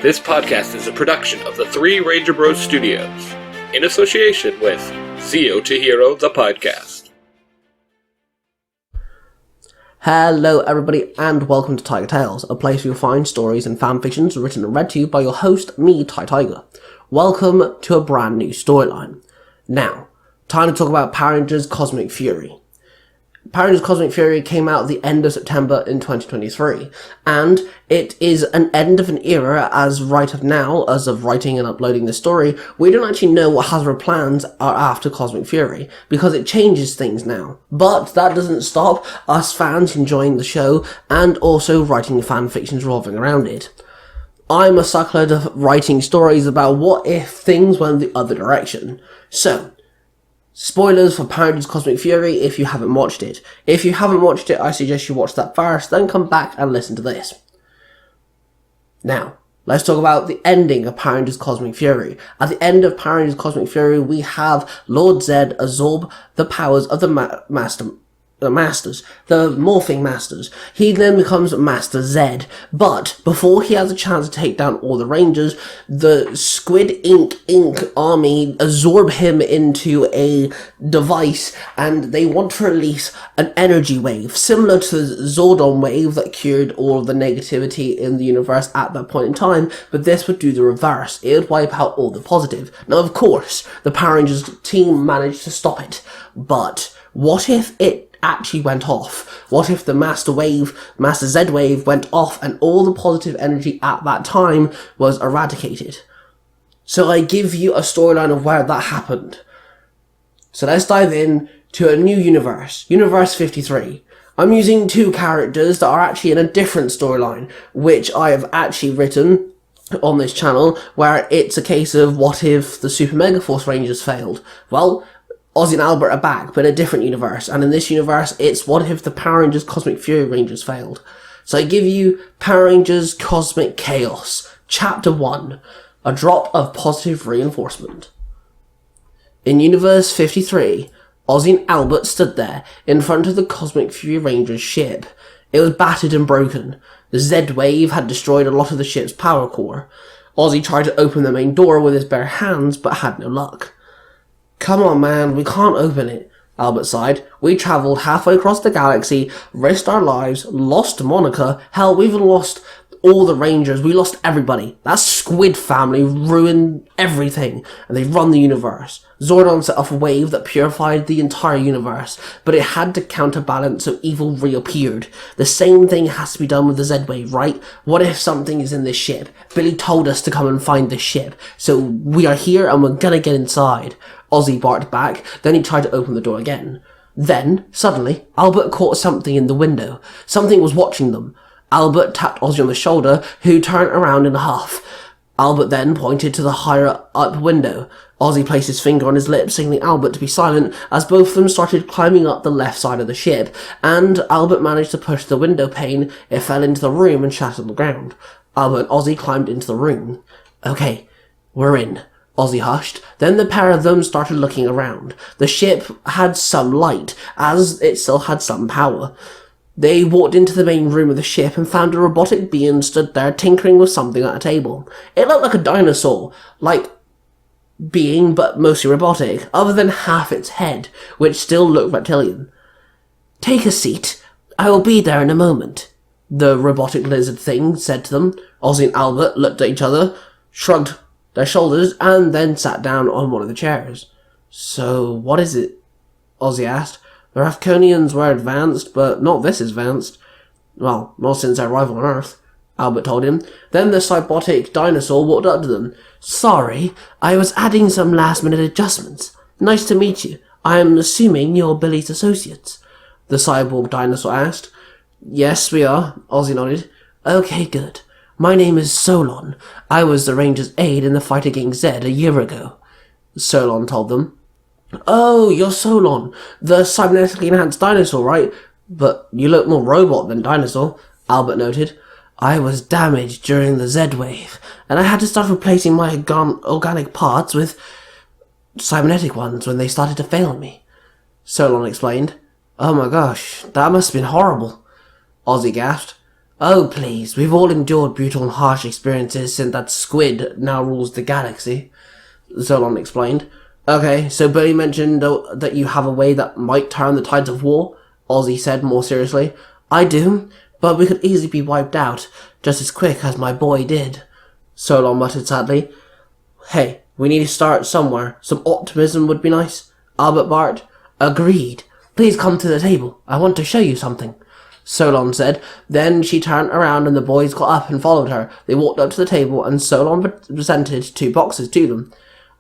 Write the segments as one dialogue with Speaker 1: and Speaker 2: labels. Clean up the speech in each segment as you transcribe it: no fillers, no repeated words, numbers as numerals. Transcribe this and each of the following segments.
Speaker 1: This podcast is a production of the Three Ranger Bros Studios, in association with Zio to Hero, the podcast.
Speaker 2: Hello everybody and welcome to Tiger Tales, a place where you'll find stories and fanfictions written and read to you by your host, me, Tai Tiger. Welcome to a brand new storyline. Now, time to talk about Power Rangers Cosmic Fury. Power Rangers Cosmic Fury came out at the end of September in 2023, and it is an end of an era as right of now, as of writing and uploading this story, we don't actually know what Hasbro plans are after Cosmic Fury, because it changes things now. But that doesn't stop us fans enjoying the show, and also writing fan fictions revolving around it. I'm a sucker of writing stories about what if things went the other direction. So, spoilers for Power Rangers Cosmic Fury if you haven't watched it. If you haven't watched it, I suggest you watch that first, then come back and listen to this. Now, let's talk about the ending of Power Rangers Cosmic Fury. At the end of Power Rangers Cosmic Fury, we have Lord Zed absorb the powers of the morphing masters. He then becomes Master Zed, but before he has a chance to take down all the Rangers, the Squid Ink army absorb him into a device, and they want to release an energy wave, similar to the Zordon wave that cured all of the negativity in the universe at that point in time, but this would do the reverse. It would wipe out all the positive. Now, of course, the Power Rangers team managed to stop it, but what if it actually went off? What if the Master Z wave went off and all the positive energy at that time was eradicated? So I give you a storyline of where that happened. So let's dive in to a new universe, Universe 53. I'm using two characters that are actually in a different storyline, which I have actually written on this channel, where it's a case of what if the Super Mega Force Rangers failed? Well, Ozzy and Albert are back, but in a different universe. And in this universe, it's what if the Power Rangers Cosmic Fury Rangers failed? So I give you Power Rangers Cosmic Chaos, Chapter 1, A Drop of Positive Reinforcement. In Universe 53, Ozzy and Albert stood there, in front of the Cosmic Fury Rangers ship. It was battered and broken. The Z-Wave had destroyed a lot of the ship's power core. Ozzy tried to open the main door with his bare hands, but had no luck. "Come on, man, we can't open it," Albert sighed. "We travelled halfway across the galaxy, risked our lives, lost Monica, hell, we even lost all the Rangers, we lost everybody. That Squid family ruined everything, and they run the universe. Zordon set off a wave that purified the entire universe, but it had to counterbalance so evil reappeared. The same thing has to be done with the Z-Wave, right? What if something is in this ship? Billy told us to come and find this ship, so we are here and we're gonna get inside." Ozzy barked back, then he tried to open the door again. Then, suddenly, Albert caught something in the window. Something was watching them. Albert tapped Ozzy on the shoulder, who turned around in a huff. Albert then pointed to the higher-up window. Ozzy placed his finger on his lips, signaling Albert to be silent, as both of them started climbing up the left side of the ship, and Albert managed to push the window pane. It fell into the room and shattered on the ground. Albert and Ozzy climbed into the room. "Okay, we're in," Ozzy hushed. Then the pair of them started looking around. The ship had some light, as it still had some power. They walked into the main room of the ship and found a robotic being stood there tinkering with something at a table. It looked like a dinosaur-like being, but mostly robotic, other than half its head, which still looked reptilian. "Take a seat. I will be there in a moment," the robotic lizard thing said to them. Ozzy and Albert looked at each other, shrugged their shoulders, and then sat down on one of the chairs. "So, what is it?" Ozzy asked. "The Rafconians were advanced, but not this advanced. Well, not since their arrival on Earth," Albert told him. Then the cybotic dinosaur walked up to them. "Sorry, I was adding some last-minute adjustments. Nice to meet you. I am assuming you're Billy's associates," the cyborg dinosaur asked. "Yes, we are," Ozzy nodded. "Okay, good. My name is Solon. I was the Ranger's aide in the fight against Zed a year ago," Solon told them. "Oh, you're Solon, the cybernetically enhanced dinosaur, right? But you look more robot than dinosaur," Albert noted. "I was damaged during the Z-Wave, and I had to start replacing my organic parts with cybernetic ones when they started to fail me," Solon explained. "Oh my gosh, that must have been horrible," Ozzy gasped. Oh, please, we've all endured brutal and harsh experiences since that squid now rules the galaxy, Solon explained. Okay, so Billy mentioned that you have a way that might turn the tides of war, Ozzy said more seriously. I do, but we could easily be wiped out, just as quick as my boy did, Solon muttered sadly. Hey, we need to start somewhere. Some optimism would be nice. Albert barked. Agreed. Please come to the table. I want to show you something, Solon said. Then she turned around and the boys got up and followed her. They walked up to the table and Solon presented 2 boxes to them.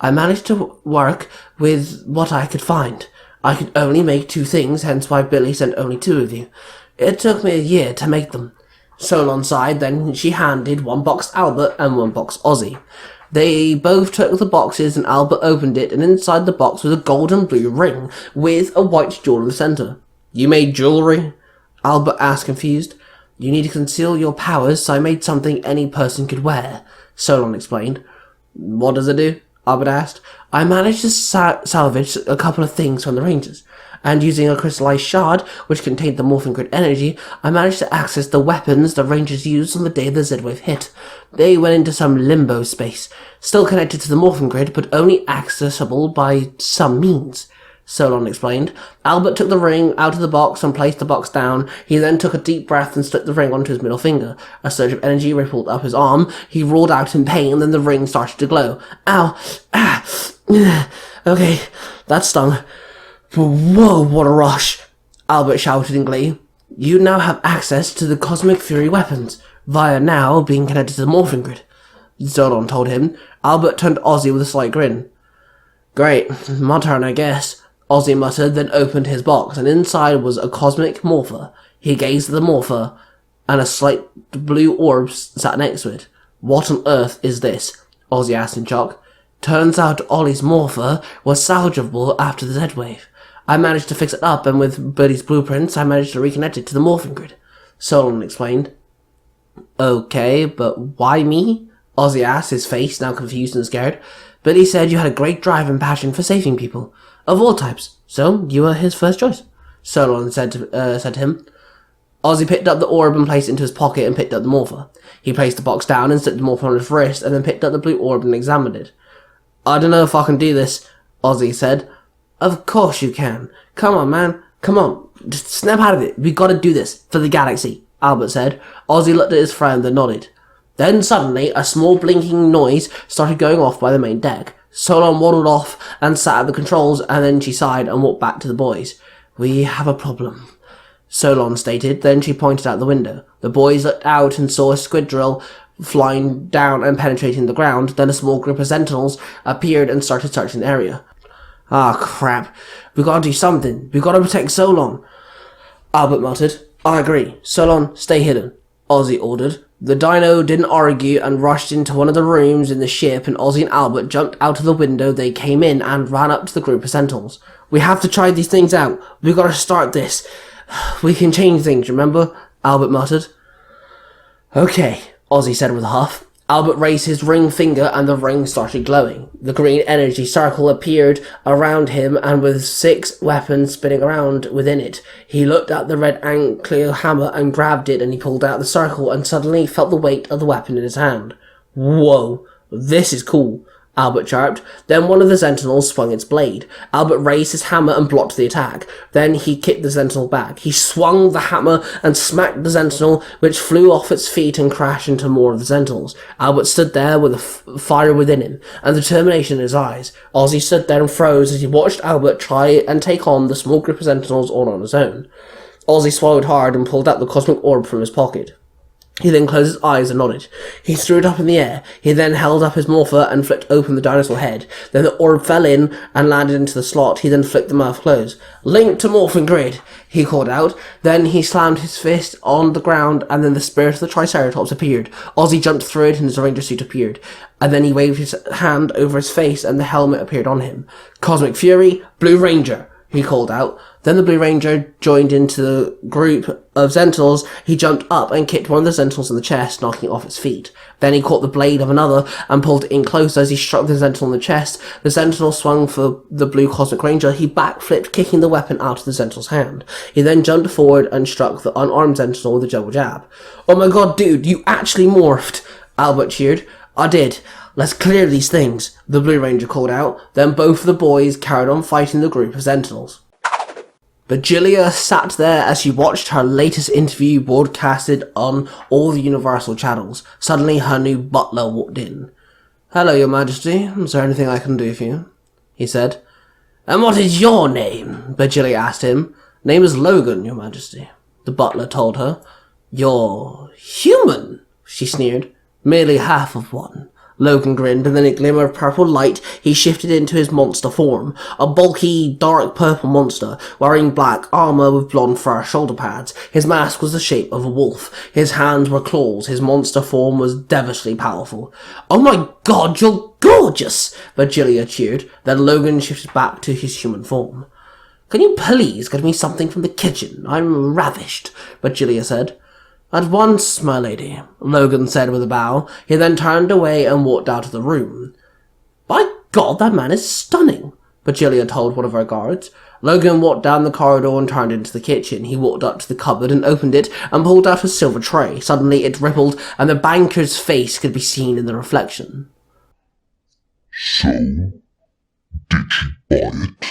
Speaker 2: I managed to work with what I could find. I could only make 2 things, hence why Billy sent only 2 of you. It took me a year to make them. Solon sighed, then she handed 1 box Albert and 1 box Ozzy. They both took the boxes and Albert opened it, and inside the box was a gold and blue ring with a white jewel in the centre. You made jewellery? Albert asked, confused. You need to conceal your powers, so I made something any person could wear, Solon explained. What does it do? Albert asked. I managed to salvage a couple of things from the Rangers, and using a crystallized shard, which contained the Morphin Grid energy, I managed to access the weapons the Rangers used on the day the Z-Wave hit. They went into some limbo space, still connected to the Morphin Grid, but only accessible by some means, Solon explained. Albert took the ring out of the box and placed the box down. He then took a deep breath and slipped the ring onto his middle finger. A surge of energy rippled up his arm. He roared out in pain, then the ring started to glow. Ow! Ah! Okay, that stung. Whoa, what a rush! Albert shouted in glee. You now have access to the Cosmic Fury weapons, via now being connected to the Morphin Grid, Solon told him. Albert turned to Ozzy with a slight grin. Great, my turn, I guess, Ozzy muttered, then opened his box, and inside was a cosmic morpher. He gazed at the morpher, and a slight blue orb sat next to it. What on earth is this? Ozzy asked in shock. Turns out Ollie's morpher was salvageable after the Z-Wave. I managed to fix it up, and with Birdie's blueprints, I managed to reconnect it to the Morphin Grid, Solon explained. Okay, but why me? Ozzy asked, his face now confused and scared. Billy said you had a great drive and passion for saving people, of all types, so you were his first choice, Solon said to him. Ozzy picked up the orb and placed it into his pocket and picked up the morpher. He placed the box down and slipped the morpher on his wrist and then picked up the blue orb and examined it. I don't know if I can do this, Ozzy said. Of course you can. Come on, man. Come on. Just snap out of it. We gotta do this. For the galaxy, Albert said. Ozzy looked at his friend and nodded. Then suddenly, a small blinking noise started going off by the main deck. Solon waddled off and sat at the controls, and then she sighed and walked back to the boys. We have a problem, Solon stated. Then she pointed out the window. The boys looked out and saw a squid drill flying down and penetrating the ground. Then a small group of sentinels appeared and started searching the area. Ah, crap. We gotta do something. We gotta protect Solon, Albert muttered. I agree. Solon, stay hidden, Ozzy ordered. The dino didn't argue and rushed into one of the rooms in the ship, and Ozzy and Albert jumped out of the window they came in and ran up to the group of sentinels. We have to try these things out. We gotta start this. We can change things, remember? Albert muttered. Okay, Ozzy said with a huff. Albert raised his ring finger and the ring started glowing. The green energy circle appeared around him and with 6 weapons spinning around within it. He looked at the red ankle hammer and grabbed it, and he pulled out the circle and suddenly felt the weight of the weapon in his hand. Whoa, this is cool, Albert chirped. Then one of the sentinels swung its blade. Albert raised his hammer and blocked the attack. Then he kicked the sentinel back. He swung the hammer and smacked the sentinel, which flew off its feet and crashed into more of the sentinels. Albert stood there with a fire within him and determination in his eyes. Ozzy stood there and froze as he watched Albert try and take on the small group of sentinels all on his own. Ozzy swallowed hard and pulled out the cosmic orb from his pocket. He then closed his eyes and nodded. He threw it up in the air. He then held up his morpher and flipped open the dinosaur head. Then the orb fell in and landed into the slot. He then flicked the mouth closed. Link to Morphin Grid, he called out. Then he slammed his fist on the ground, and then the spirit of the Triceratops appeared. Ozzy jumped through it and his ranger suit appeared. And then he waved his hand over his face and the helmet appeared on him. Cosmic Fury, Blue Ranger, he called out. Then the Blue Ranger joined into the group of Sentinels. He jumped up and kicked one of the Sentinels in the chest, knocking it off its feet. Then he caught the blade of another and pulled it in close. As he struck the Sentinel in the chest, the Sentinel swung for the Blue Cosmic Ranger. He backflipped, kicking the weapon out of the Sentinel's hand. He then jumped forward and struck the unarmed Sentinel with a double jab. "Oh my god, dude, you actually morphed!" Albert cheered. "I did. Let's clear these things," the Blue Ranger called out. Then both of the boys carried on fighting the group of Sentinels. Virgilia sat there as she watched her latest interview broadcasted on all the Universal channels. Suddenly, her new butler walked in. "Hello, Your Majesty. Is there anything I can do for you?" he said. "And what is your name?" Virgilia asked him. "Name is Logan, Your Majesty," the butler told her. "You're human," she sneered. "Merely half of one." Logan grinned, and then a glimmer of purple light, he shifted into his monster form. A bulky, dark purple monster, wearing black armor with blonde fur shoulder pads. His mask was the shape of a wolf. His hands were claws. His monster form was devilishly powerful. "Oh my god, you're gorgeous!" Virgilia cheered. Then Logan shifted back to his human form. "Can you please get me something from the kitchen? I'm ravished," Virgilia said. "At once, my lady," Logan said with a bow. He then turned away and walked out of the room. "By God, that man is stunning," Virgilia told one of her guards. Logan walked down the corridor and turned into the kitchen. He walked up to the cupboard and opened it and pulled out a silver tray. Suddenly it rippled and the banker's face could be seen in the reflection.
Speaker 3: "So, did you buy it?"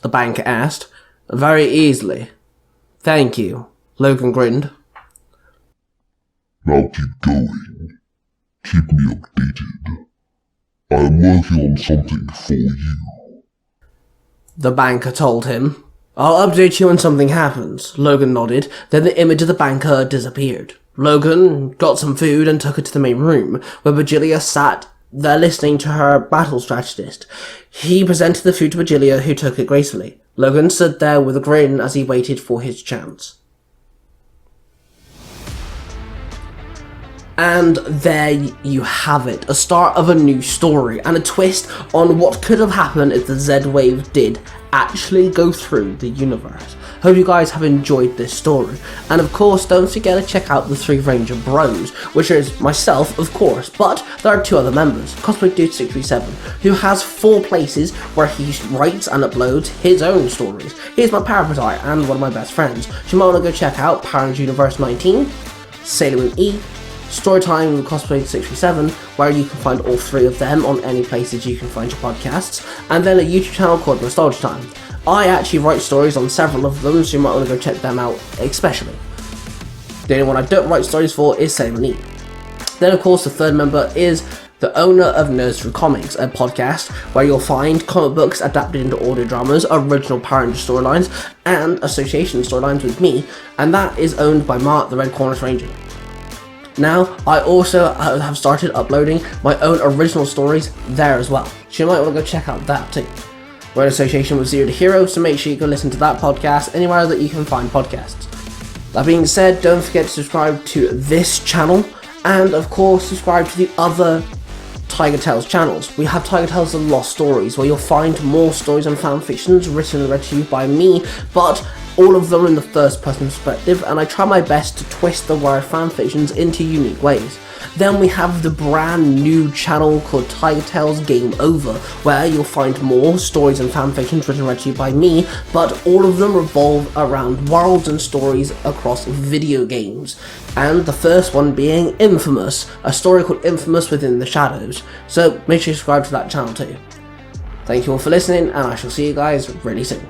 Speaker 2: the banker asked. "Very easily. Thank you." Logan grinned.
Speaker 3: "Now keep going. Keep me updated. I am working on something for you,"
Speaker 2: the banker told him. "I'll update you when something happens," Logan nodded. Then the image of the banker disappeared. Logan got some food and took it to the main room, where Virgilia sat there listening to her battle strategist. He presented the food to Virgilia, who took it gracefully. Logan stood there with a grin as he waited for his chance. And there you have it, a start of a new story, and a twist on what could have happened if the Z-Wave did actually go through the universe. Hope you guys have enjoyed this story, and of course don't forget to check out the 3 Ranger Bros, which is myself of course, but there are 2 other members, Cosplay Dude 637, who has 4 places where he writes and uploads his own stories. He's my parapetite and one of my best friends, so you might want to go check out Parents Universe 19, Sailor Moon E, Storytime with Cosplay 637, where you can find all 3 of them on any places you can find your podcasts, and then a YouTube channel called Nostalgia Time. I actually write stories on several of them, so you might want to go check them out especially. The only one I don't write stories for is Sailor Moon E. Then of course the 3rd member is the owner of Nerds Through Comics, a podcast where you'll find comic books adapted into audio dramas, original Power Ranger storylines, and association storylines with me, and that is owned by Mark the Red Corners Ranger. Now, I also have started uploading my own original stories there as well, so you might want to go check out that too. We're in association with Zero to Hero, so make sure you go listen to that podcast anywhere that you can find podcasts. That being said, don't forget to subscribe to this channel, and of course subscribe to the other Tiger Tales channels. We have Tiger Tales and Lost Stories, where you'll find more stories and fanfictions written and read to you by me, but all of them in the first person perspective, and I try my best to twist the word fanfictions into unique ways. Then we have the brand new channel called Tiger Tales Game Over, where you'll find more stories and fanfictions written and read to you by me, but all of them revolve around worlds and stories across video games. And the first one being Infamous, a story called Infamous Within the Shadows. So make sure you subscribe to that channel too. Thank you all for listening, and I shall see you guys really soon.